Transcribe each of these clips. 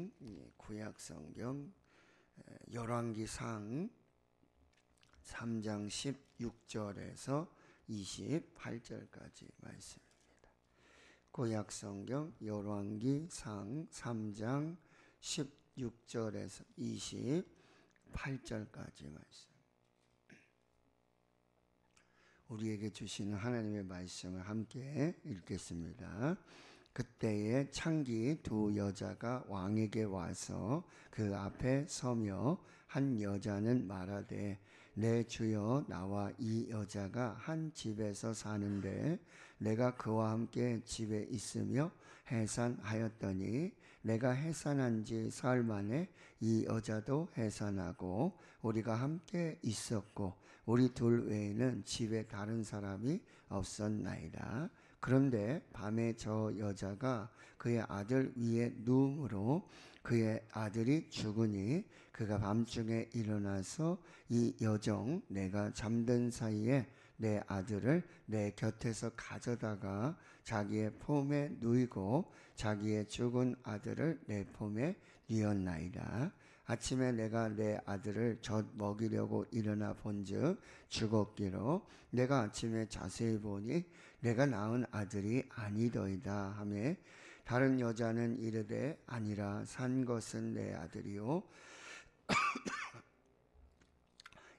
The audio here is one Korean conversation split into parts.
말씀, 구약 성경 열왕기상 3장 16절에서 28절까지 말씀입니다. 구약 성경 열왕기상 3장 16절에서 28절까지 말씀. 우리에게 주시는 하나님의 말씀을 함께 읽겠습니다. 그때에 창기 두 여자가 왕에게 와서 그 앞에 서며 한 여자는 말하되 내 주여 나와 이 여자가 한 집에서 사는데 내가 그와 함께 집에 있으며 해산하였더니 내가 해산한 지 사흘 만에 이 여자도 해산하고 우리가 함께 있었고 우리 둘 외에는 집에 다른 사람이 없었나이다. 그런데 밤에 저 여자가 그의 아들 위에 누움으로 그의 아들이 죽으니 그가 밤중에 일어나서 이 여종 내가 잠든 사이에 내 아들을 내 곁에서 가져다가 자기의 품에 누이고 자기의 죽은 아들을 내 품에 뉘었나이다. 아침에 내가 내 아들을 젖 먹이려고 일어나 본즉 죽었기로 내가 아침에 자세히 보니 내가 낳은 아들이 아니더이다 하매 다른 여자는 이르되 아니라 산 것은 내 아들이요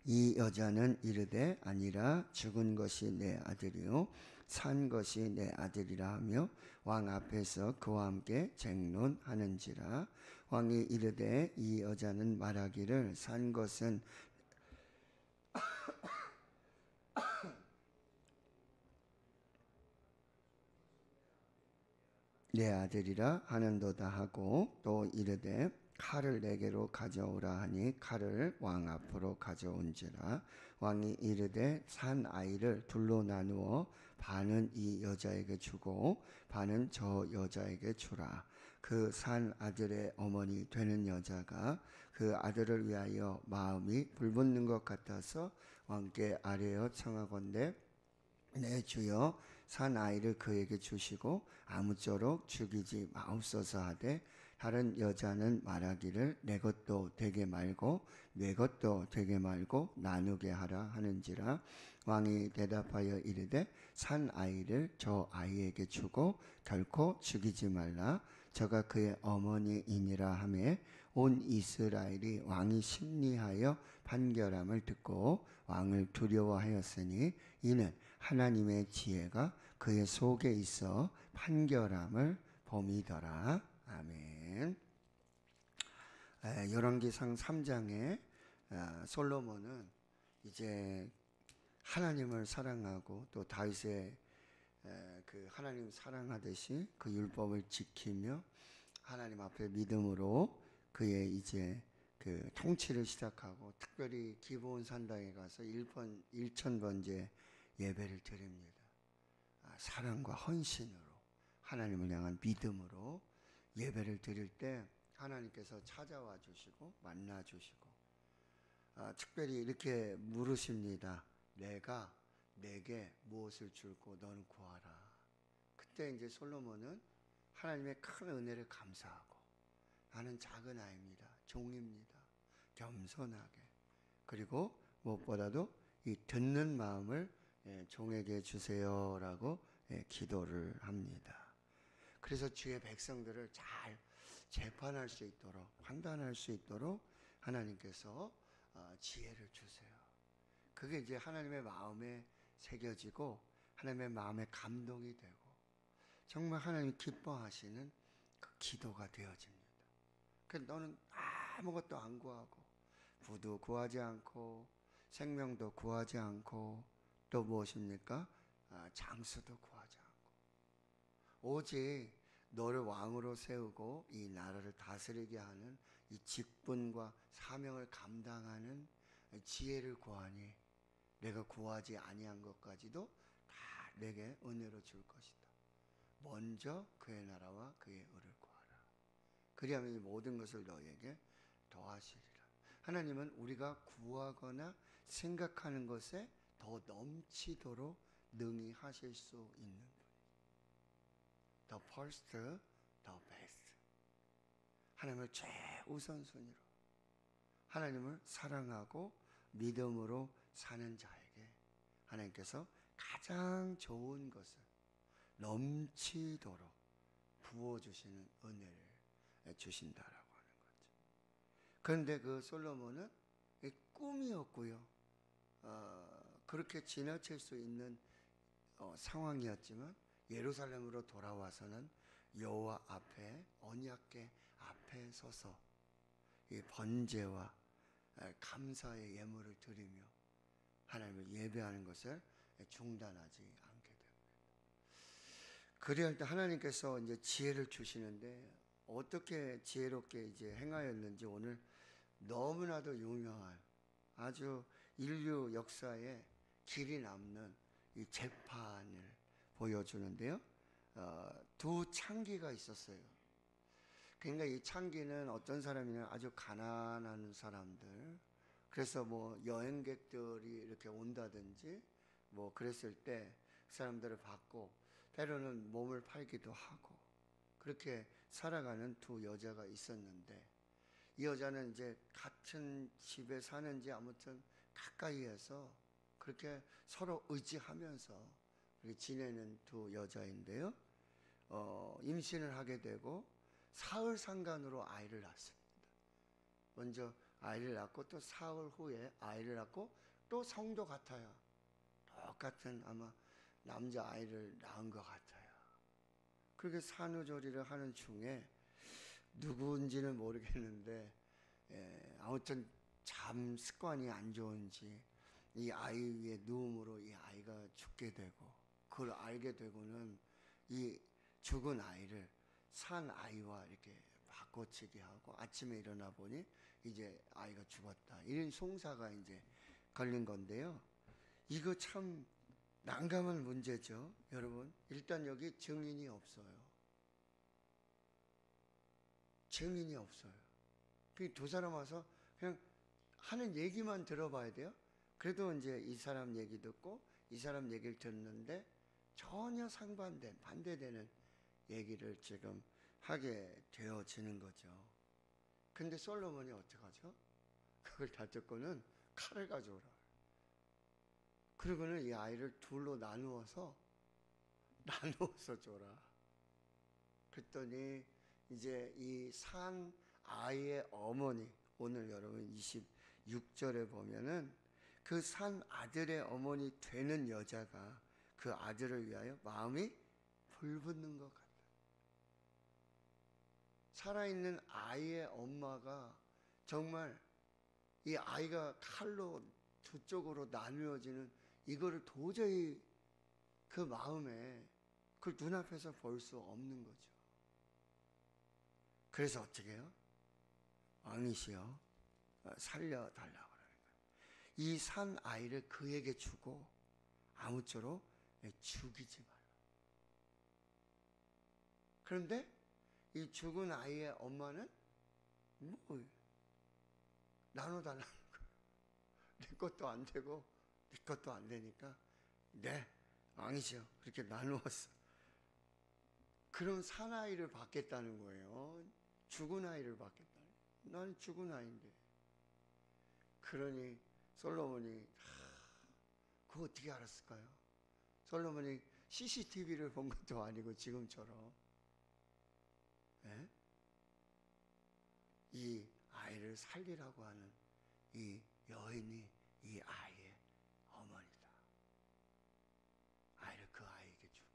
이 여자는 이르되 아니라 죽은 것이 내 아들이요 산 것이 내 아들이라 하며 왕 앞에서 그와 함께 쟁론하는지라. 왕이 이르되 이 여자는 말하기를 산 것은 내 아들이라 하는도다 하고 또 이르되 칼을 내게로 가져오라 하니 칼을 왕 앞으로 가져온지라. 왕이 이르되 산 아이를 둘로 나누어 반은 이 여자에게 주고 반은 저 여자에게 주라. 그 산 아들의 어머니 되는 여자가 그 아들을 위하여 마음이 불붙는 것 같아서 왕께 아뢰어 청하건대 내 주여 산 아이를 그에게 주시고 아무쪼록 죽이지 마옵소서 하되 다른 여자는 말하기를 내 것도 되게 말고 내 것도 되게 말고 나누게 하라 하는지라. 왕이 대답하여 이르되 산 아이를 저 아이에게 주고 결코 죽이지 말라. 저가 그의 어머니이니라 하매 온 이스라엘이 왕이 심리하여 판결함을 듣고 왕을 두려워하였으니 이는 하나님의 지혜가 그의 속에 있어 판결함을 봄이더라. 아멘. 열왕기상 3장에 솔로몬은 이제 하나님을 사랑하고 또 다윗의 그 하나님 사랑하듯이 그 율법을 지키며 하나님 앞에 믿음으로 그의 이제 그 통치를 시작하고 특별히 기브온 산당에 가서 1000번째 예배를 드립니다. 사랑과 헌신으로 하나님을 향한 믿음으로 예배를 드릴 때 하나님께서 찾아와 주시고 만나 주시고 특별히 이렇게 물으십니다. 내가 내게 무엇을 줄고 너는 구하라. 그때 이제 솔로몬은 하나님의 큰 은혜를 감사하고 나는 작은 아이입니다. 종입니다. 겸손하게 그리고 무엇보다도 이 듣는 마음을 종에게 주세요라고 기도를 합니다. 그래서 주의 백성들을 잘 재판할 수 있도록 판단할 수 있도록 하나님께서 지혜를 주세요. 그게 이제 하나님의 마음에 새겨지고 하나님의 마음에 감동이 되고 정말 하나님 기뻐하시는 그 기도가 되어집니다. 그래서 너는 아무것도 안 구하고 부도 구하지 않고 생명도 구하지 않고 또 무엇입니까? 장수도 구하지 않고 오직 너를 왕으로 세우고 이 나라를 다스리게 하는 이 직분과 사명을 감당하는 지혜를 구하니 내가 구하지 아니한 것까지도 다 내게 은혜로 줄 것이다. 먼저 그의 나라와 그의 의를 구하라. 그리하면 이 모든 것을 너에게 더하시리라. 하나님은 우리가 구하거나 생각하는 것에 더 넘치도록 능히 하실 수 있는 분이에요. The first, the best. 하나님을 최우선순위로 하나님을 사랑하고 믿음으로 사는 자에게 하나님께서 가장 좋은 것을 넘치도록 부어주시는 은혜를 주신다라고 하는 거죠. 그런데 그 솔로몬은 꿈이었고요. 그렇게 지나칠 수 있는 상황이었지만 예루살렘으로 돌아와서는 여호와 앞에 언약궤 앞에 서서 이 번제와 감사의 예물을 드리며 하나님을 예배하는 것을 중단하지 않게 됩니다. 그래야 때 하나님께서 이제 지혜를 주시는데 어떻게 지혜롭게 이제 행하였는지 오늘 너무나도 유명한 아주 인류 역사에 길이 남는 이 재판을 보여주는데요. 두 창기가 있었어요. 그러니까 이 창기는 어떤 사람이냐 아주 가난한 사람들, 그래서 뭐 여행객들이 이렇게 온다든지 뭐 그랬을 때 그 사람들을 받고 때로는 몸을 팔기도 하고 그렇게 살아가는 두 여자가 있었는데 이 여자는 이제 같은 집에 사는지 아무튼 가까이에서 그렇게 서로 의지하면서 그렇게 지내는 두 여자인데요. 임신을 하게 되고 사흘 상간으로 아이를 낳습니다. 먼저 아이를 낳고 또 사흘 후에 아이를 낳고 또 성도 같아요. 똑같은 아마 남자 아이를 낳은 것 같아요. 그렇게 산후조리를 하는 중에 누구인지는 모르겠는데 아무튼 잠 습관이 안 좋은지 이 아이 위에 누움으로 이 아이가 죽게 되고 그걸 알게 되고는 이 죽은 아이를 산 아이와 이렇게 바꿔치기 하고 아침에 일어나 보니 이제 아이가 죽었다. 이런 송사가 이제 걸린 건데요. 이거 참 난감한 문제죠. 여러분, 일단 여기 증인이 없어요. 증인이 없어요. 두 사람 와서 그냥 하는 얘기만 들어봐야 돼요. 그래도 이제 이 사람 얘기 듣고 이 사람 얘기를 듣는데 전혀 상반된, 반대되는 얘기를 지금 하게 되어지는 거죠. 근데 솔로몬이 어떡하죠? 그걸 다 듣고는 칼을 가져오라. 그리고는 이 아이를 둘로 나누어서 줘라. 그랬더니 이제 이 산 아이의 어머니, 오늘 여러분 26절에 보면은 그 산 아들의 어머니 되는 여자가 그 아들을 위하여 마음이 불붙는 것 같다. 살아있는 아이의 엄마가 정말 이 아이가 칼로 두 쪽으로 나누어지는 이거를 도저히 그 마음에 그걸 눈앞에서 볼 수 없는 거죠. 그래서 어떻게 해요? 왕이시여 살려달라고 그러는 거예요. 이 산 아이를 그에게 주고 아무쪼록 죽이지 말라. 그런데 이 죽은 아이의 엄마는 뭐 나눠달라는 거예요. 내 것도 안 되고 네 것도 안 되니까 네 왕이시여 그렇게 나누었어. 그럼 산 아이를 받겠다는 거예요. 죽은 아이를 받겠다는 거예요. 난 죽은 아이인데. 그러니 솔로몬이 그거 어떻게 알았을까요? 솔로몬이 CCTV를 본 것도 아니고 지금처럼 이 아이를 살리라고 하는 이 여인이 이 아이의 어머니다. 아이를 그 아이에게 주고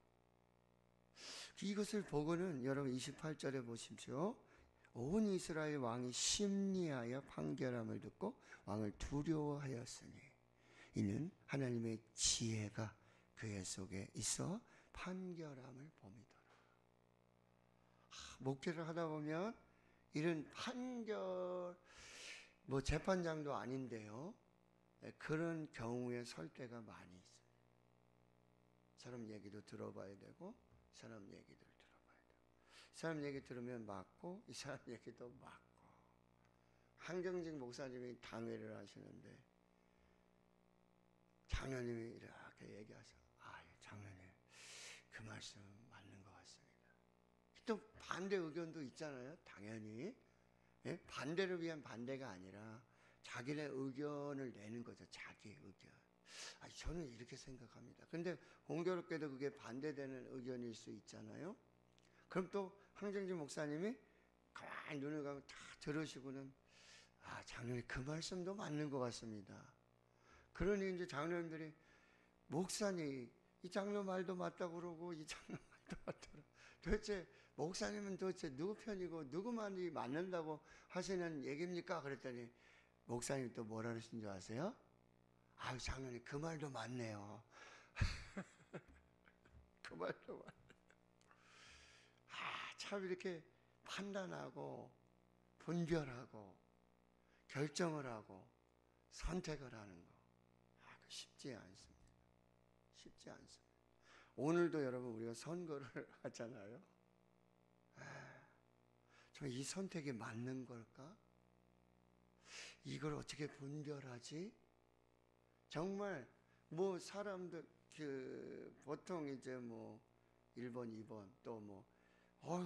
이것을 보고는 여러분 28절에 보십시오. 온 이스라엘 왕이 심리하여 판결함을 듣고 왕을 두려워하였으니 이는 하나님의 지혜가 그의 속에 있어 판결함을 봄이더라. 목회를 하다 보면 이런 판결 뭐 재판장도 아닌데요. 그런 경우에 설 때가 많이 있어요. 사람 얘기도 들어봐야 되고 이 사람 얘기를 들어봐야 되고 이 사람 얘기 들으면 맞고 이 사람 얘기도 맞고. 한경직 목사님이 당회를 하시는데 장로님이 이렇게 얘기하셔. 장로님 말씀 맞는 것 같습니다. 또 반대 의견도 있잖아요. 당연히 예? 반대를 위한 반대가 아니라 자기네 의견을 내는 거죠. 자기 의견. 저는 이렇게 생각합니다. 근데 공교롭게도 그게 반대되는 의견일 수 있잖아요. 그럼 또 황정진 목사님이 가만히 눈을 감고 다 들으시고는 장로님 그 말씀도 맞는 것 같습니다. 그러니 이제 장로님들이 목사님 이 장로 말도 맞다고 그러고 이 장로 말도 맞다고 도대체 목사님은 도대체 누구 편이고 누구 말이 맞는다고 하시는 얘기입니까? 그랬더니 목사님이 또 뭐라 그러신 줄 아세요? 장로님 그 말도 맞네요. 그 말도 맞네요. 참 이렇게 판단하고 분별하고 결정을 하고 선택을 하는 거 쉽지 않습니다. 쉽지 않습니다. 오늘도 여러분 우리가 선거를 하잖아요. 정말 이 선택이 맞는 걸까? 이걸 어떻게 분별하지? 정말 뭐 사람들 보통 이제 뭐 1번, 2번 또 뭐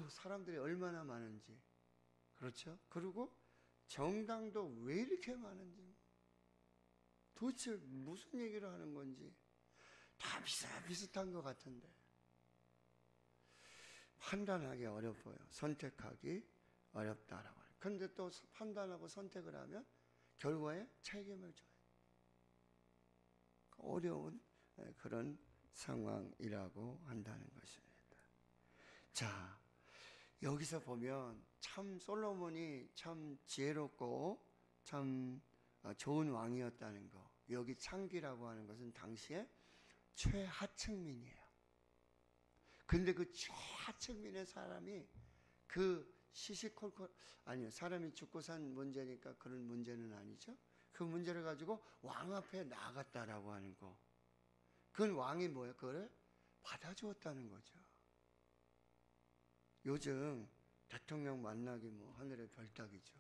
사람들이 얼마나 많은지 그렇죠? 그리고 정당도 왜 이렇게 많은지 도대체 무슨 얘기를 하는 건지 다 비슷한 것 같은데 판단하기 어려워요. 선택하기 어렵다라고 해요. 그런데 또 판단하고 선택을 하면 결과에 책임을 져요. 어려운 그런 상황이라고 한다는 것입니다. 자, 여기서 보면 참 솔로몬이 참 지혜롭고 참 좋은 왕이었다는 거. 여기 창기라고 하는 것은 당시에 최하층민이에요. 근데 그 최하층민의 사람이 그 시시콜콜 사람이 죽고 산 문제니까 그런 문제는 아니죠. 그 문제를 가지고 왕 앞에 나갔다라고 하는 거. 그건 왕이 뭐예요? 그거를 받아주었다는 거죠. 요즘 대통령 만나기 뭐 하늘의 별따기죠.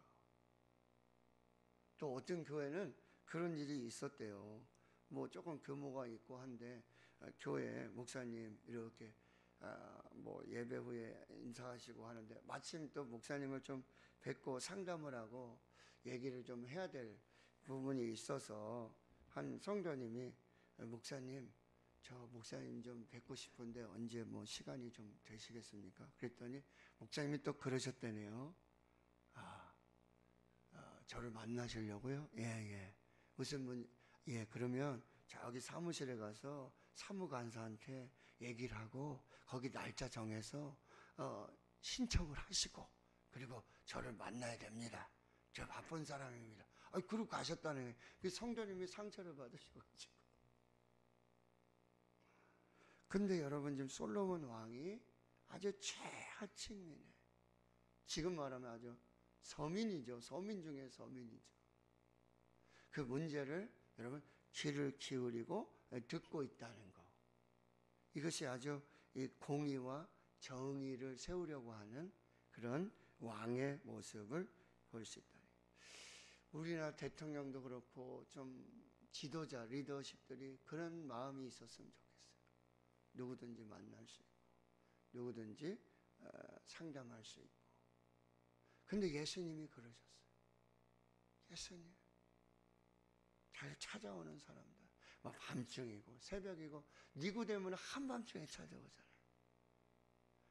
또 어떤 교회는 그런 일이 있었대요. 뭐 조금 규모가 있고 한데 교회 목사님 이렇게 뭐 예배 후에 인사하시고 하는데 마침 또 목사님을 좀 뵙고 상담을 하고 얘기를 좀 해야 될 부분이 있어서 한 성도님이 목사님 저 목사님 좀 뵙고 싶은데 언제 뭐 시간이 좀 되시겠습니까? 그랬더니 목사님이 또 그러셨다네요. 저를 만나시려고요? 예. 무슨 그러면 저기 사무실에 가서 사무관사한테 얘기를 하고 거기 날짜 정해서 신청을 하시고 그리고 저를 만나야 됩니다. 저 바쁜 사람입니다. 그러고 가셨다는 그 성도님이 상처를 받으셔가지고. 근데 여러분 지금 솔로몬 왕이 아주 최하층민에 지금 말하면 아주 서민이죠. 서민 중에 서민이죠. 그 문제를 여러분 귀를 기울이고 듣고 있다는 거. 이것이 아주 이 공의와 정의를 세우려고 하는 그런 왕의 모습을 볼 수 있다. 우리나라 대통령도 그렇고 좀 지도자, 리더십들이 그런 마음이 있었으면 좋겠어요. 누구든지 만날 수 있고 누구든지 상담할 수 있고. 근데 예수님이 그러셨어요. 예수님 잘 찾아오는 사람들 막 밤중이고 새벽이고 니고데모는 한밤중에 찾아오잖아요.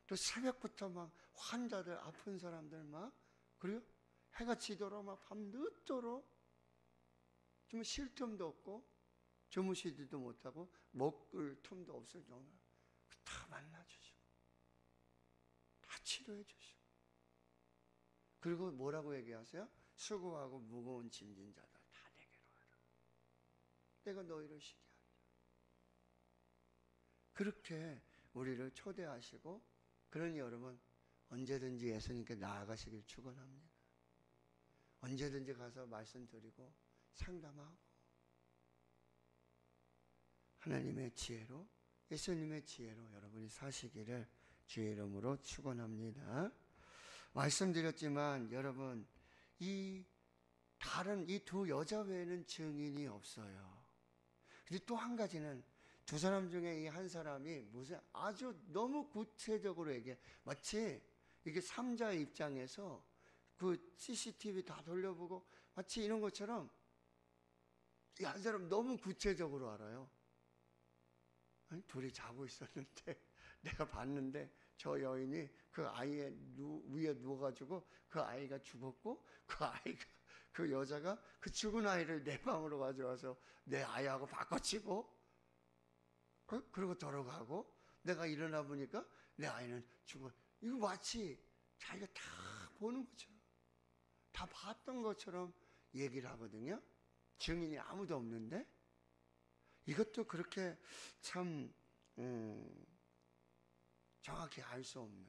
또 새벽부터 막 환자들 아픈 사람들 막 그리고 해가 지도록 막 밤 늦도록 좀 쉴 틈도 없고 주무시지도 못하고 먹을 틈도 없을 정도로 다 만나주시고 다 치료해 주시고 그리고 뭐라고 얘기하세요? 수고하고 무거운 짐진 자들 다 내게로 와라. 내가 너희를 쉬게 하리라. 그렇게 우리를 초대하시고 그러니 여러분 언제든지 예수님께 나아가시길 축원합니다. 언제든지 가서 말씀드리고 상담하고 하나님의 지혜로 예수님의 지혜로 여러분이 사시기를 주의 이름으로 축원합니다. 말씀드렸지만 여러분 이 다른 이 두 여자 외에는 증인이 없어요. 그리고 또 한 가지는 두 사람 중에 이 한 사람이 무슨 아주 너무 구체적으로 얘기해. 마치 이게 삼자의 입장에서 그 CCTV 다 돌려보고 마치 이런 것처럼 이 한 사람 너무 구체적으로 알아요. 아니, 둘이 자고 있었는데 내가 봤는데 저 여인이 그 아이의 위에 누워가지고 그 아이가 죽었고 그 여자가 그 죽은 아이를 내 방으로 가져와서 내 아이하고 바꿔치고 그리고 돌아가고 내가 일어나 보니까 내 아이는 죽어. 이거 마치 자기가 다 보는 것처럼 다 봤던 것처럼 얘기를 하거든요. 증인이 아무도 없는데 이것도 그렇게 참 정확히 알 수 없는.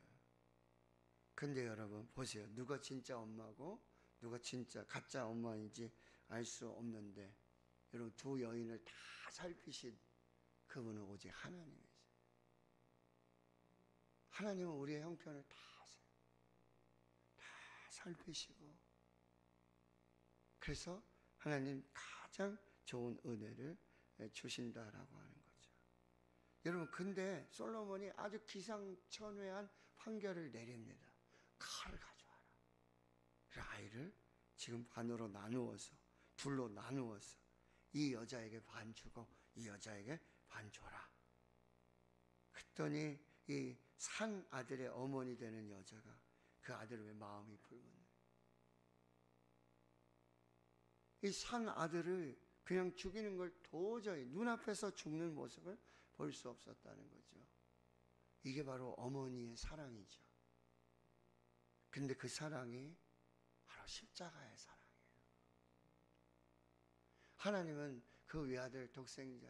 근데 여러분 보세요. 누가 진짜 엄마고 누가 진짜 가짜 엄마인지 알 수 없는데 여러분 두 여인을 다 살피신 그분은 오직 하나님이세요. 하나님은 우리의 형편을 다 살피시고 그래서 하나님 가장 좋은 은혜를 주신다라고 하는 거죠. 여러분 근데 솔로몬이 아주 기상천외한 판결을 내립니다. 칼을 가져와라. 그 아이를 지금 반으로 나누어서 둘로 나누어서 이 여자에게 반 주고 이 여자에게 반 줘라. 그랬더니 이 산 아들의 어머니 되는 여자가 그 아들을 왜 마음이 붉었네. 이 산 아들을 그냥 죽이는 걸 도저히 눈앞에서 죽는 모습을 볼 수 없었다는 거죠. 이게 바로 어머니의 사랑이죠. 근데 그 사랑이 바로 십자가의 사랑이에요. 하나님은 그 외아들 독생자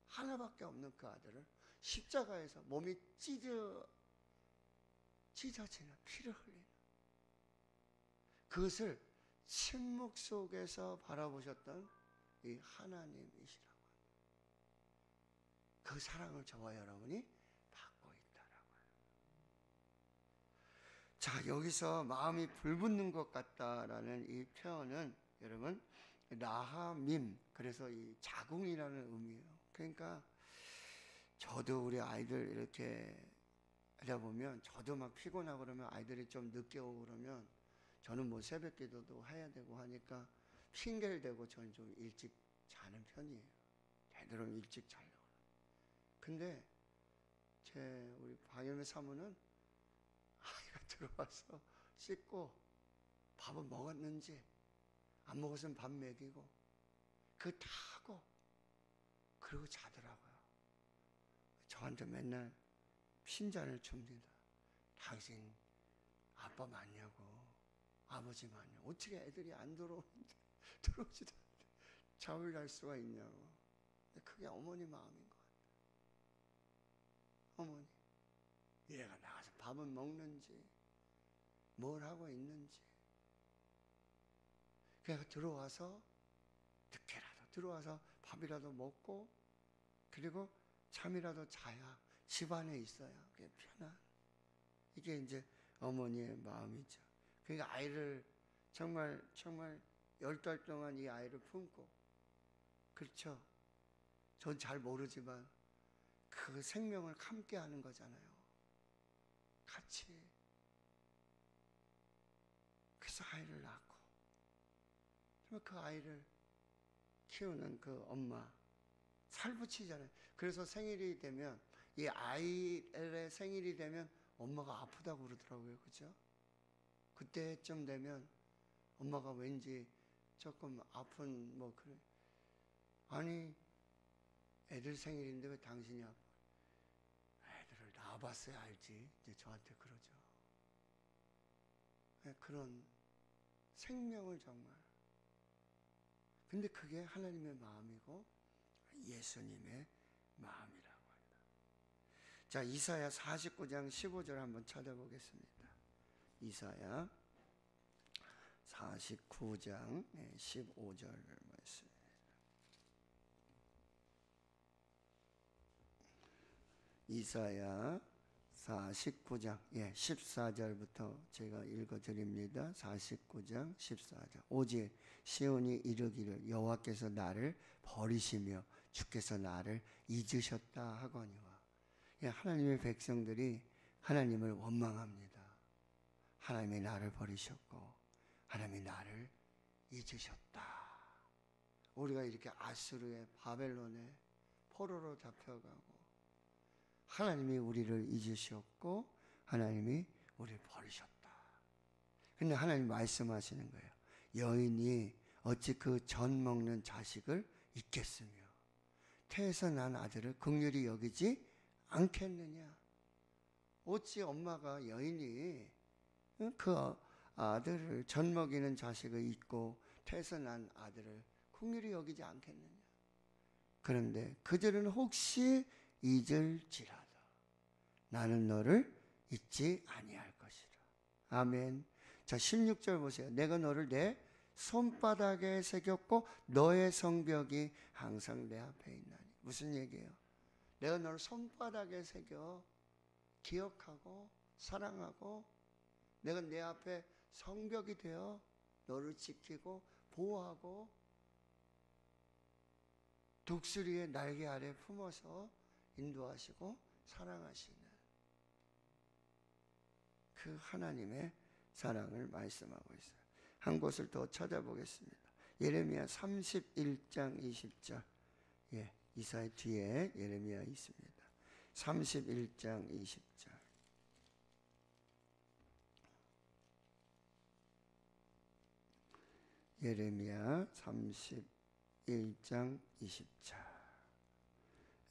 하나밖에 없는 그 아들을 십자가에서 몸이 찢어지는 피를 흘리는 그것을 침묵 속에서 바라보셨던 이 하나님이시라고 합니다. 그 사랑을 저와 여러분이 받고 있다라고 해요. 자, 여기서 마음이 불붙는 것 같다라는 이 표현은 여러분 라하밈, 그래서 이 자궁이라는 의미예요. 그러니까 저도 우리 아이들 이렇게 하다 보면 저도 막 피곤하고 그러면 아이들이 좀 늦게 오고 그러면 저는 뭐 새벽 기도도 해야 되고 하니까 핑계를 대고 저는 좀 일찍 자는 편이에요. 되도록 일찍 자려고. 근데 우리 박연매 사모는 아이가 들어와서 씻고 밥은 먹었는지 안 먹었으면 밥 먹이고 그거 다 하고 그리고 자더라고요. 저한테 맨날 핀잔을 줍니다. 당신 아빠 맞냐고, 아버지 맞냐고. 어떻게 애들이 안 들어오는데 들어오지도 않는데 잠을 잘 수가 있냐고. 그게 어머니 마음인 것 같아요. 어머니, 얘가 나가서 밥은 먹는지 뭘 하고 있는지. 그냥 들어와서 늦게라도 들어와서 밥이라도 먹고 그리고 잠이라도 자야 집안에 있어야 그게 편한. 이게 이제 어머니의 마음이죠. 그러니까 아이를 정말 10달 동안 이 아이를 품고, 그렇죠. 전 잘 모르지만 그 생명을 함께 하는 거잖아요. 같이. 그래서 아이를 낳고 그 아이를 키우는 그 엄마 살붙이잖아요. 그래서 생일이 되면 이 아이의 생일이 되면 엄마가 아프다고 그러더라고요. 그죠? 그때쯤 되면 엄마가 왠지 조금 아픈 뭐 그래. 아니 애들 생일인데 왜 당신이 아파? 애들을 낳아봤어야 알지. 이제 저한테 그러죠. 그런 생명을 정말. 근데 그게 하나님의 마음이고 예수님의 마음이라고 합니다. 자, 이사야 49장 15절 한번 찾아보겠습니다. 이사야 49장 15절 말씀. 이사야 49장 14절부터 제가 읽어드립니다. 49장 14절. 오직 시온이 이르기를 여호와께서 나를 버리시며 주께서 나를 잊으셨다 하거니와. 하나님의 백성들이 하나님을 원망합니다. 하나님이 나를 버리셨고 하나님이 나를 잊으셨다. 우리가 이렇게 아수르의 바벨론에 포로로 잡혀가고 하나님이 우리를 잊으셨고 하나님이 우리를 버리셨다. 근데 하나님 말씀하시는 거예요. 여인이 어찌 그 전 먹는 자식을 잊겠으며 태에서 난 아들을 긍휼히 여기지 않겠느냐. 어찌 엄마가 여인이 그 아들을 전 먹이는 자식을 잊고 태에서 난 아들을 긍휼히 여기지 않겠느냐. 그런데 그들은 혹시 잊을지라도 나는 너를 잊지 아니할 것이라. 아멘. 자, 16절 보세요. 내가 너를 내 손바닥에 새겼고 너의 성벽이 항상 내 앞에 있나니. 무슨 얘기예요? 내가 너를 손바닥에 새겨 기억하고 사랑하고 내가 내 앞에 성벽이 되어 너를 지키고 보호하고 독수리의 날개 아래 품어서 인도하시고 사랑하시는 그 하나님의 사랑을 말씀하고 있어요. 한 곳을 더 찾아보겠습니다. 예레미야 31장 20절. 예, 이사야 뒤에 예레미야 있습니다. 31장 20절. 예레미야 31장 20절.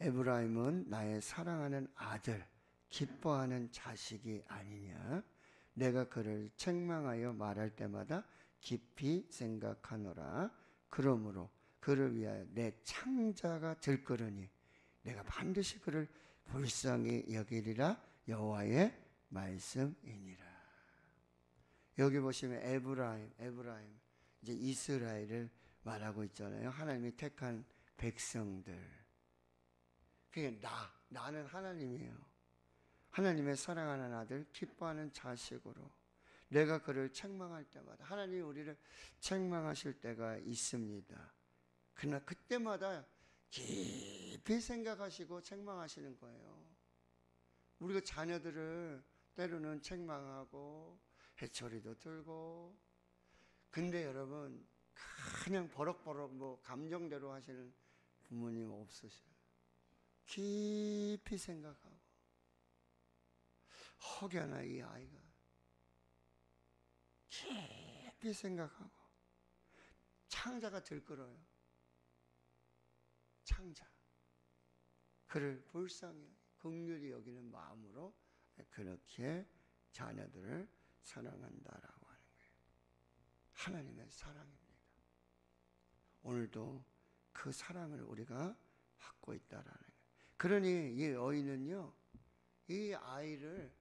에브라임은 나의 사랑하는 아들, 기뻐하는 자식이 아니냐. 내가 그를 책망하여 말할 때마다 깊이 생각하노라. 그러므로 그를 위하여 내 창자가 들끓으니 내가 반드시 그를 불쌍히 여기리라. 여호와의 말씀이니라. 여기 보시면 에브라임 이제 이스라엘을 말하고 있잖아요. 하나님이 택한 백성들. 그러니까 나는 하나님이에요. 하나님의 사랑하는 아들, 기뻐하는 자식으로 내가 그를 책망할 때마다 하나님이 우리를 책망하실 때가 있습니다. 그러나 그때마다 깊이 생각하시고 책망하시는 거예요. 우리가 자녀들을 때로는 책망하고 해초리도 들고 근데 여러분 그냥 버럭버럭 뭐 감정대로 하시는 부모님 없으셔요. 깊이 생각하고 혹여나 이 아이가 깊이 생각하고 창자가 들끓어요. 창자. 그를 불쌍히 긍휼히 여기는 마음으로 그렇게 자녀들을 사랑한다라고 하는 거예요. 하나님의 사랑입니다. 오늘도 그 사랑을 우리가 받고 있다라는 거예요. 그러니 이 어인은요, 이 아이를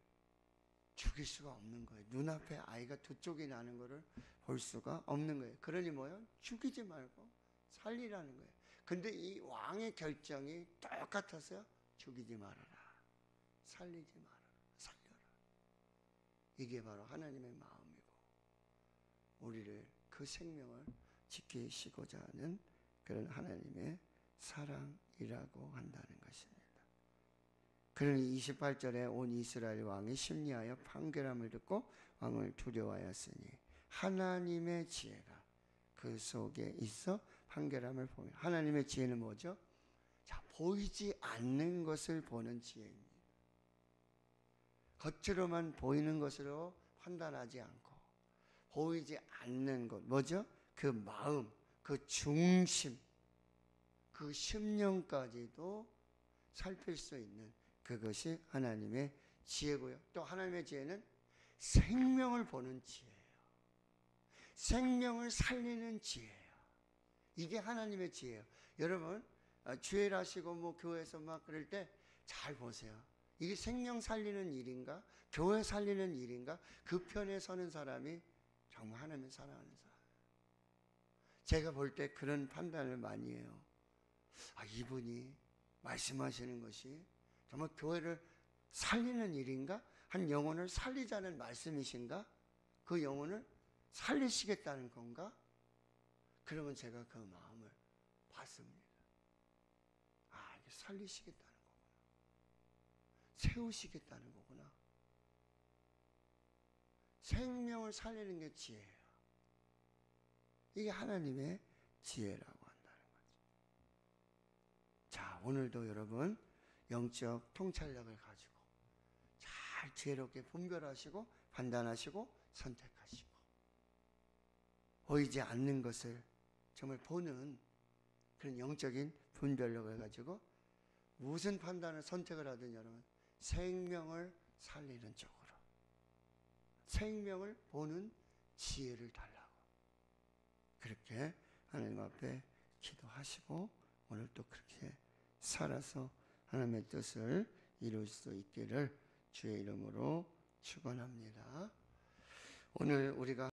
죽일 수가 없는 거예요. 눈앞에 아이가 두 쪽이 나는 것을 볼 수가 없는 거예요. 그러니 뭐요? 죽이지 말고 살리라는 거예요. 근데 이 왕의 결정이 똑같았어요. 죽이지 말아라. 살리지 말아라. 살려라. 이게 바로 하나님의 마음이고 우리를 그 생명을 지키시고자 하는 그런 하나님의 사랑이라고 한다는 것입니다. 그러니 28절에 온 이스라엘 왕이 심리하여 판결함을 듣고 왕을 두려워하였으니 하나님의 지혜가 그 속에 있어 판결함을 보며 하나님의 지혜는 뭐죠? 자, 보이지 않는 것을 보는 지혜입니다. 겉으로만 보이는 것으로 판단하지 않고 보이지 않는 것 뭐죠? 그 마음, 그 중심, 그 심령까지도 살필 수 있는 그것이 하나님의 지혜고요. 또 하나님의 지혜는 생명을 보는 지혜예요. 생명을 살리는 지혜예요. 이게 하나님의 지혜예요. 여러분 주일 하시고 뭐 교회에서 막 그럴 때 잘 보세요. 이게 생명 살리는 일인가? 교회 살리는 일인가? 그 편에 서는 사람이 정말 하나님을 사랑하는 사람. 제가 볼 때 그런 판단을 많이 해요. 이분이 말씀하시는 것이 정말 교회를 살리는 일인가? 한 영혼을 살리자는 말씀이신가? 그 영혼을 살리시겠다는 건가? 그러면 제가 그 마음을 봤습니다. 이게 살리시겠다는 거구나. 세우시겠다는 거구나. 생명을 살리는 게 지혜예요. 이게 하나님의 지혜라고 한다는 거죠. 자, 오늘도 여러분 영적 통찰력을 가지고 잘 지혜롭게 분별하시고 판단하시고 선택하시고, 보이지 않는 것을 정말 보는 그런 영적인 분별력을 가지고 무슨 판단을 선택을 하든 여러분 생명을 살리는 쪽으로, 생명을 보는 지혜를 달라고 그렇게 하나님 앞에 기도하시고 오늘 또 그렇게 살아서 하나님의 뜻을 이룰 수 있기를 주의 이름으로 축원합니다. 오늘 우리가